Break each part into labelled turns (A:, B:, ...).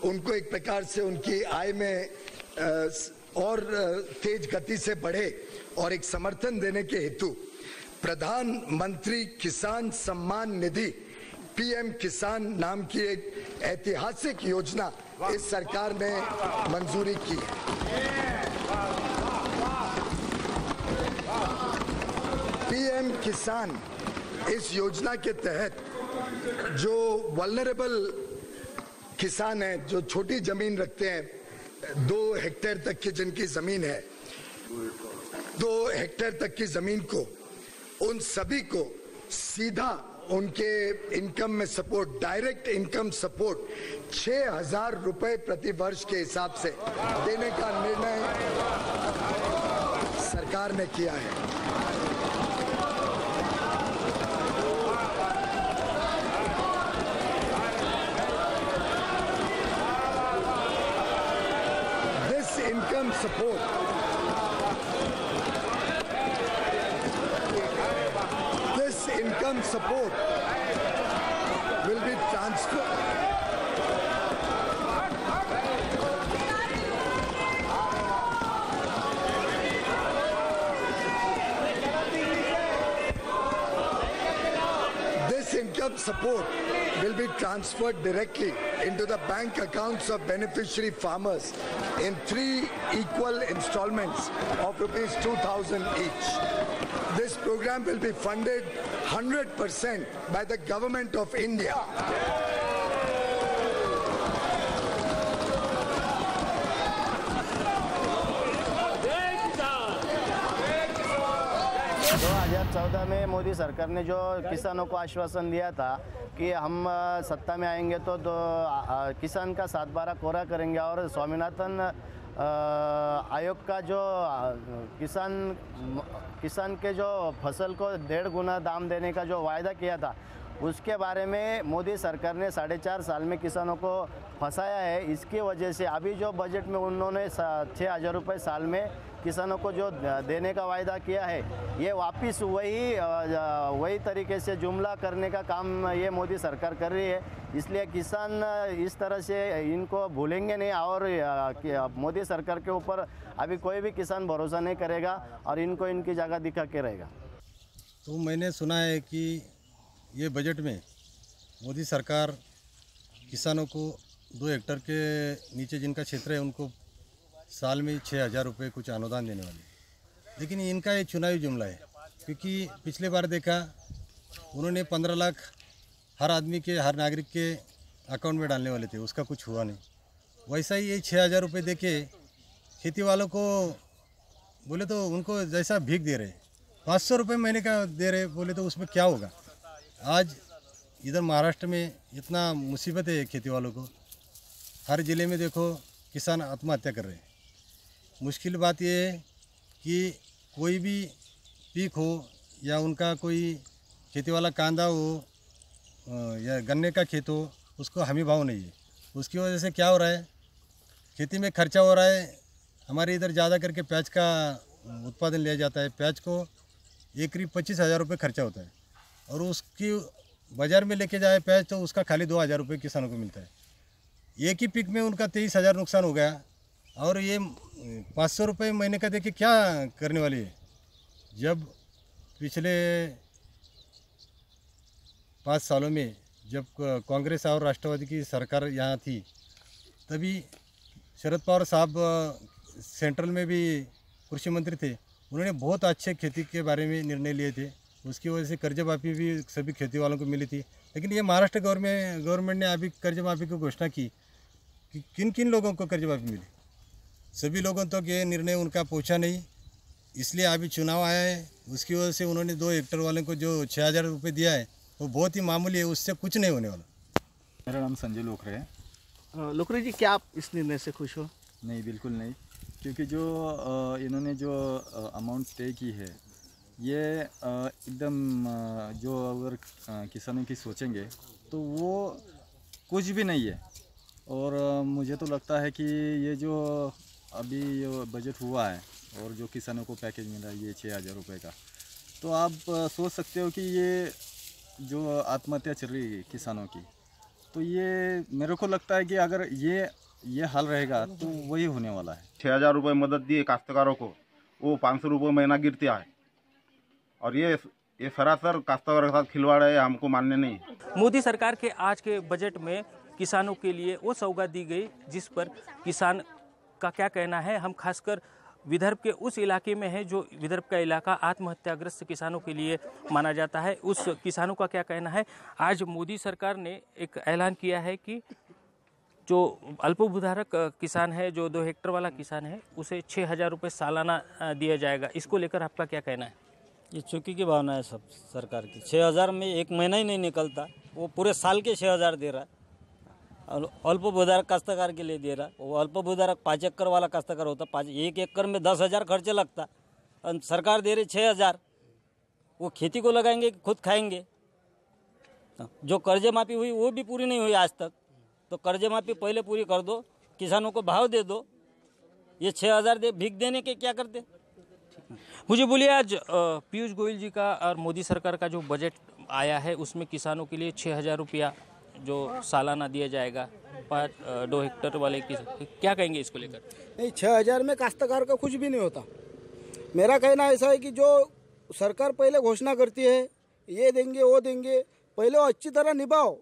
A: उनको एक प्रकार से उनकी आय में और तेज गति से बढ़े और एक समर्थन देने के हेतु प्रधानमंत्री किसान सम्मान निधि पीएम किसान नाम की एक ऐतिहासिक योजना इस सरकार ने मंजूरी की है। पीएम किसान इस योजना के तहत जो वल्नरेबल किसान हैं, जो छोटी जमीन रखते हैं, 2 हेक्टेयर तक की जिनकी जमीन है, 2 हेक्टेयर तक की जमीन को, उन सभी को सीधा उनके इनकम में सपोर्ट, डायरेक्ट इनकम सपोर्ट 6,000 रुपए प्रति वर्ष के हिसाब से देने का निर्णय सरकार ने किया है। Income support will be transferred. This income support will be transferred directly into the bank accounts of beneficiary farmers in 3 equal installments of rupees 2,000 each. This program will be funded 100% by the government of India.
B: तो 2014 में मोदी सरकार ने जो किसानों को आश्वासन दिया था कि हम सत्ता में आएंगे तो किसान का 7/12 कोरा करेंगे और स्वामीनाथन आयोग का जो किसान के जो फसल को 1.5 गुना दाम देने का जो वायदा किया था, उसके बारे में मोदी सरकार ने 4.5 साल में किसानों को फंसाया है। इसकी वजह से अभी जो बजट में उन्होंने 6,000 रुपये साल में किसानों को जो देने का वायदा किया है, ये वापस वही तरीके से जुमला करने का काम ये मोदी सरकार कर रही है। इसलिए किसान इस तरह से इनको भूलेंगे नहीं और मोदी सरकार के ऊपर अभी कोई भी किसान भरोसा नहीं करेगा और इनको इनकी जगह दिखा के रहेगा।
C: तो मैंने सुना है कि ये बजट में मोदी सरकार किसानों को 2 हेक्टेयर के नीचे जिनका क्षेत्र है उनको साल में 6,000 रुपये कुछ अनुदान देने वाले। लेकिन इनका ये चुनावी जुमला है, क्योंकि पिछले बार देखा उन्होंने 15 लाख हर आदमी के, हर नागरिक के अकाउंट में डालने वाले थे, उसका कुछ हुआ नहीं। वैसा ही ये 6,000 रुपये दे के खेती वालों को बोले तो उनको जैसा भीख दे रहे, 500 रुपये महीने का दे रहे बोले तो उसमें क्या होगा। आज इधर महाराष्ट्र में इतना मुसीबत है खेती वालों को, हर ज़िले में देखो किसान आत्महत्या कर रहे हैं। मुश्किल बात यह है कि कोई भी पीक हो या उनका कोई खेती वाला कांदा हो या गन्ने का खेत हो, उसको हमी भाव नहीं है। उसकी वजह से क्या हो रहा है, खेती में खर्चा हो रहा है। हमारे इधर ज़्यादा करके प्याज का उत्पादन लिया जाता है, प्याज को एकरी 25,000 रुपये खर्चा होता है और उसकी बाज़ार में लेके जाए प्याज तो उसका खाली 2,000 रुपये किसानों को मिलता है। एक ही पिक में उनका 23,000 नुकसान हो गया और ये 500 रुपये महीने का देके क्या करने वाली है। जब पिछले 5 सालों में जब कांग्रेस और राष्ट्रवादी की सरकार यहाँ थी, तभी शरद पवार साहब सेंट्रल में भी कृषि मंत्री थे। उन्होंने बहुत अच्छे खेती के बारे में निर्णय लिए थे, उसकी वजह से कर्ज माफ़ी भी सभी खेती वालों को मिली थी। लेकिन ये महाराष्ट्र गवर्नमेंट ने अभी कर्ज माफ़ी की घोषणा की कि किन किन लोगों को कर्ज माफ़ी मिली, सभी लोगों तक ये निर्णय उनका पहुंचा नहीं। इसलिए अभी चुनाव आया है, उसकी वजह से उन्होंने 2 हेक्टेयर वाले को जो 6,000 रुपये दिया है वो बहुत ही मामूली है, उससे कुछ नहीं होने वाला।
D: मेरा नाम संजय लोखरे है।
E: लोखरे जी, क्या आप इस निर्णय से खुश हो?
D: नहीं, बिल्कुल नहीं, क्योंकि जो इन्होंने जो अमाउंट तय की है ये एकदम जो अगर किसानों की सोचेंगे तो वो कुछ भी नहीं है। और मुझे तो लगता है कि ये जो अभी ये बजट हुआ है और जो किसानों को पैकेज मिला है ये 6,000 रुपये का, तो आप सोच सकते हो कि ये जो आत्महत्या चल रही है किसानों की, तो ये मेरे को लगता है कि अगर ये हाल रहेगा तो वही होने वाला है।
F: 6,000 रुपये मदद दिए काश्तकारों को, वो 500 रुपये महीना गिरता है और ये सरासर काश्तकारों के साथ खिलवाड़ है, हमको मान्य नहीं।
G: मोदी सरकार के आज के बजट में किसानों के लिए वो सौगात दी गई जिस पर किसान का क्या कहना है। हम खासकर विदर्भ के उस इलाके में है जो विदर्भ का इलाका आत्महत्याग्रस्त किसानों के लिए माना जाता है, उस किसानों का क्या कहना है। आज मोदी सरकार ने एक ऐलान किया है कि जो अल्पभूधारक किसान है, जो 2 हेक्टर वाला किसान है, उसे 6,000 रुपये सालाना दिया जाएगा। इसको लेकर आपका क्या कहना है?
H: ये चुकी की भावना है सब सरकार की। 6,000 में एक महीना ही नहीं निकलता, वो पूरे साल के 6,000 दे रहा है। और अल्पभूधारक काश्तकार के लिए दे रहा है। वो अल्पभूधारक 5 एकड़ वाला काश्तकार होता, 1 एकड़ में 10,000 खर्चे लगता, और सरकार दे रही 6,000। वो खेती को लगाएंगे कि खुद खाएंगे? जो कर्जे माफी हुई वो भी पूरी नहीं हुई आज तक, तो कर्जे माफी पहले पूरी कर दो, किसानों को भाव दे दो। ये 6,000 भीख देने के क्या करते?
G: मुझे बोलिए, आज पीयूष गोयल जी का और मोदी सरकार का जो बजट आया है उसमें किसानों के लिए 6,000 रुपया जो सालाना दिया जाएगा 2 हेक्टर वाले की, क्या कहेंगे इसको लेकर?
I: नहीं, 6,000 में काश्तकार का कुछ भी नहीं होता। मेरा कहना ऐसा है कि जो सरकार पहले घोषणा करती है ये देंगे वो देंगे, पहले वो अच्छी तरह निभाओ।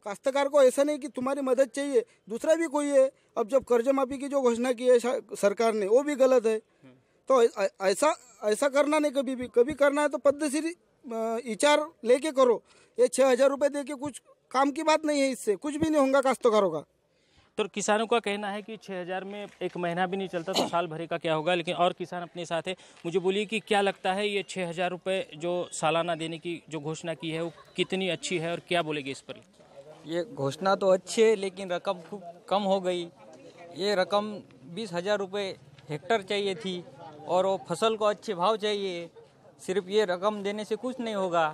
I: काश्तकार को ऐसा नहीं कि तुम्हारी मदद चाहिए, दूसरा भी कोई है। अब जब कर्ज माफी की जो घोषणा की है सरकार ने, वो भी गलत है। तो ऐसा करना नहीं, कभी करना है तो पद्धति विचार लेके करो। ये 6,000 रुपये दे के कुछ काम की बात नहीं है, इससे कुछ भी नहीं होगा काश्तकारों का।
G: तो किसानों का कहना है कि 6,000 में एक महीना भी नहीं चलता तो साल भरे का क्या होगा। लेकिन और किसान अपने साथ है। मुझे बोलिए कि क्या लगता है ये 6,000 रुपये जो सालाना देने की जो घोषणा की है वो कितनी अच्छी है और क्या बोलेगी इस पर?
H: ये घोषणा तो अच्छी है लेकिन रकम खूब कम हो गई। ये रकम 20,000 रुपये हेक्टर चाहिए थी और वो फसल को अच्छे भाव चाहिए। सिर्फ ये रकम देने से कुछ नहीं होगा,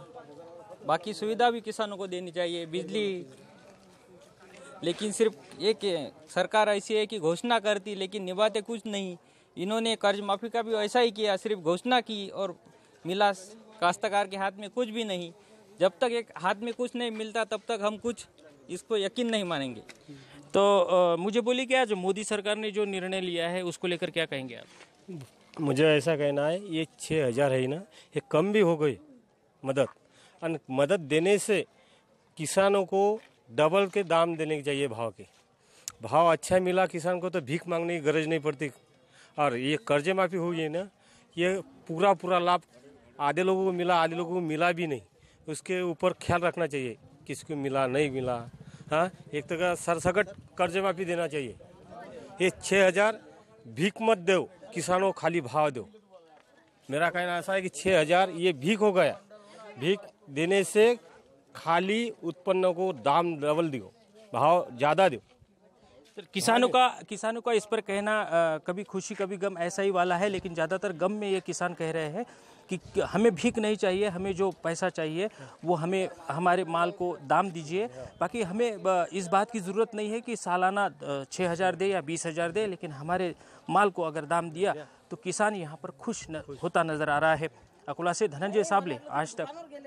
H: बाकी सुविधा भी किसानों को देनी चाहिए, बिजली। लेकिन सिर्फ ये कि सरकार ऐसी है कि घोषणा करती लेकिन निभाते कुछ नहीं। इन्होंने कर्ज माफी का भी ऐसा ही किया, सिर्फ घोषणा की और मिला काश्तकार के हाथ में कुछ भी नहीं। जब तक एक हाथ में कुछ नहीं मिलता तब तक हम कुछ इसको यकीन नहीं मानेंगे।
G: तो मुझे बोलिए कि आज मोदी सरकार ने जो निर्णय लिया है उसको लेकर क्या कहेंगे आप?
J: मुझे ऐसा कहना है ये 6,000 है ना, ये कम भी हो गई मदद। और मदद देने से किसानों को डबल के दाम देने के चाहिए। भाव अच्छा मिला किसान को तो भीख मांगने की गरज नहीं पड़ती। और ये कर्जे माफी हुई है ना, ये पूरा लाभ आधे लोगों को मिला, आधे लोगों को मिला भी नहीं। उसके ऊपर ख्याल रखना चाहिए, किसको मिला नहीं मिला। हाँ, एक तरह सरसकट कर्जे माफी देना चाहिए। ये 6,000 भीख मत दो, किसानों को खाली भाव दो। मेरा कहना ऐसा है कि 6,000 ये भीख हो गया। भीख देने से खाली उत्पन्न को दाम डबल दो, भाव ज़्यादा दो।
G: किसानों का इस पर कहना कभी खुशी कभी गम ऐसा ही वाला है। लेकिन ज़्यादातर गम में ये किसान कह रहे हैं कि हमें भीख नहीं चाहिए, हमें जो पैसा चाहिए वो हमें हमारे माल को दाम दीजिए। बाकी हमें इस बात की ज़रूरत नहीं है कि सालाना 6,000 दे या 20,000 दे, लेकिन हमारे माल को अगर दाम दिया तो किसान यहाँ पर खुश होता नज़र आ रहा है। अकोला से धनंजय साबले, आज तक।